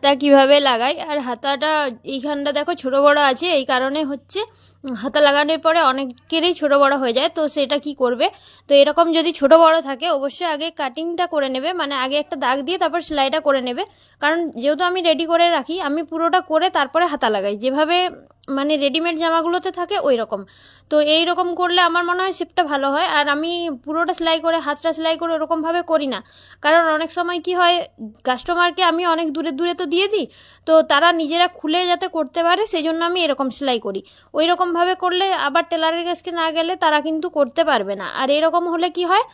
হাতা কিভাবে লাগাই। আর হাতাটা এইখানটা দেখো ছোটো বড়ো আছে, এই কারণে হচ্ছে হাতা লাগানোর পরে অনেকেরই ছোটো বড়ো হয়ে যায়। তো সেটা কি করবে, তো এরকম যদি ছোটো বড়ো থাকে অবশ্যই আগে কাটিংটা করে নেবে, মানে আগে একটা দাগ দিয়ে তারপর সেলাইটা করে নেবে। কারণ যেহেতু আমি রেডি করে রাখি, আমি পুরোটা করে তারপরে হাতা লাগাই, যেভাবে মানে রেডিমেড জামাগুলোতে থাকে ওই রকম। তো এই রকম করলে আমার মনে হয় শেপটা ভালো হয়। আর আমি পুরোটা সেলাই করে হাতটা সেলাই করে ওরকমভাবে করি না, কারণ অনেক সময় কি হয়, কাস্টমারকে আমি অনেক দূরে দূরে তো দিয়ে দিই, তো তারা নিজেরা খুলে যাতে করতে পারে সেই জন্য আমি এরকম সেলাই করি। ওই রকমভাবে করলে আবার টেলারের কাছে না গেলে তারা কিন্তু করতে পারবে না। আর এরকম হলে কি হয়,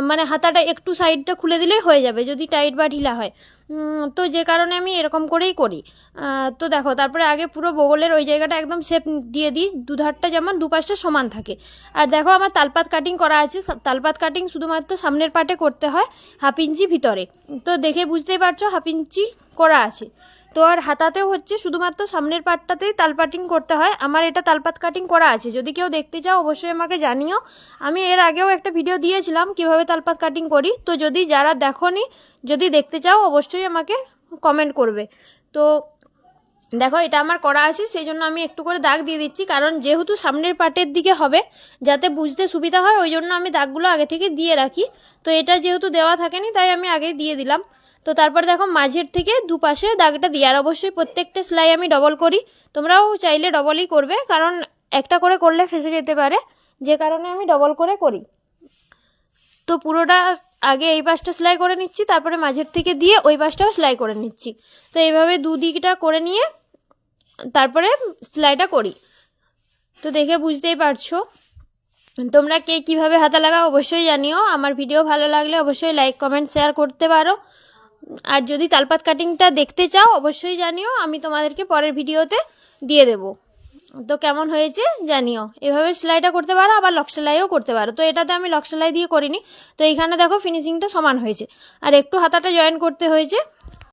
মানে হাতাটা একটু সাইডটা খুলে দিলেই হয়ে যাবে যদি টাইট বা ঢিলা হয়। তো যে কারণে আমি এরকম করেই করি। তো দেখো তারপরে আগে পুরো বগলের ওই জায়গাটা একদম শেপ দিয়ে দিই, দুধারটা যেমন দুপাশটা সমান থাকে। আর দেখো আমার তালপাত কাটিং করা আছে, তালপাত কাটিং শুধুমাত্র সামনের পার্টে করতে হয়, 1/2 ইঞ্চি ভিতরে। তো দেখে বুঝতেই পারছো 1/2 ইঞ্চি করা আছে। তো আর হাতাতেও হচ্ছে শুধুমাত্র সামনের পার্টটাতেই তালপাটিং করতে হয়। আমার এটা তালপাত কাটিং করা আছে, যদি কেউ দেখতে চাও অবশ্যই আমাকে জানিও। আমি এর আগেও একটা ভিডিও দিয়েছিলাম কিভাবে তালপাত কাটিং করি, তো যদি যারা দেখোনি, যদি দেখতে চাও অবশ্যই আমাকে কমেন্ট করবে। তো দেখো এটা আমার করা আছে, সেই জন্য আমি একটু করে দাগ দিয়ে দিচ্ছি, কারণ যেহেতু সামনের পার্টের দিকে হবে যাতে বুঝতে সুবিধা হয় ওই জন্য আমি দাগগুলো আগে থেকে দিয়ে রাখি। তো এটা যেহেতু দেওয়া থাকেনি তাই আমি আগে দিয়ে দিলাম। তো তারপর দেখো মাঝের থেকে দুপাশে দাগটা দিয়ে, আর অবশ্যই প্রত্যেকটা সেলাই আমি ডবল করি, তোমরাও চাইলে ডবলই করবে, কারণ একটা করে করলে ফেঁসে যেতে পারে, যে কারণে আমি ডবল করে করি। তো পুরোটা আগে এই পাশটা সেলাই করে নিচ্ছি, তারপরে মাঝের থেকে দিয়ে ওই পাশটাও সেলাই করে নিচ্ছি। তো এইভাবে দুদিকটা করে নিয়ে তারপরে সেলাইটা করি। তো দেখে বুঝতেই পারছো। তোমরা কে কীভাবে হাতা লাগাও অবশ্যই জানিও। আমার ভিডিও ভালো লাগলে অবশ্যই লাইক কমেন্ট শেয়ার করতে পারো। আর যদি তালপাত কাটিংটা দেখতে চাও অবশ্যই জানিও, আমি তোমাদেরকে পরের ভিডিওতে দিয়ে দেবো। তো কেমন হয়েছে জানিও। এভাবে সেলাইটা করতে পারো, আবার লক সেলাইও করতে পারো। তো এটাতে আমি লক সেলাই দিয়ে করিনি, তো এইখানে দেখো ফিনিশিংটা সমান হয়েছে, আর একটু হাতাটা জয়েন করতে হয়েছে।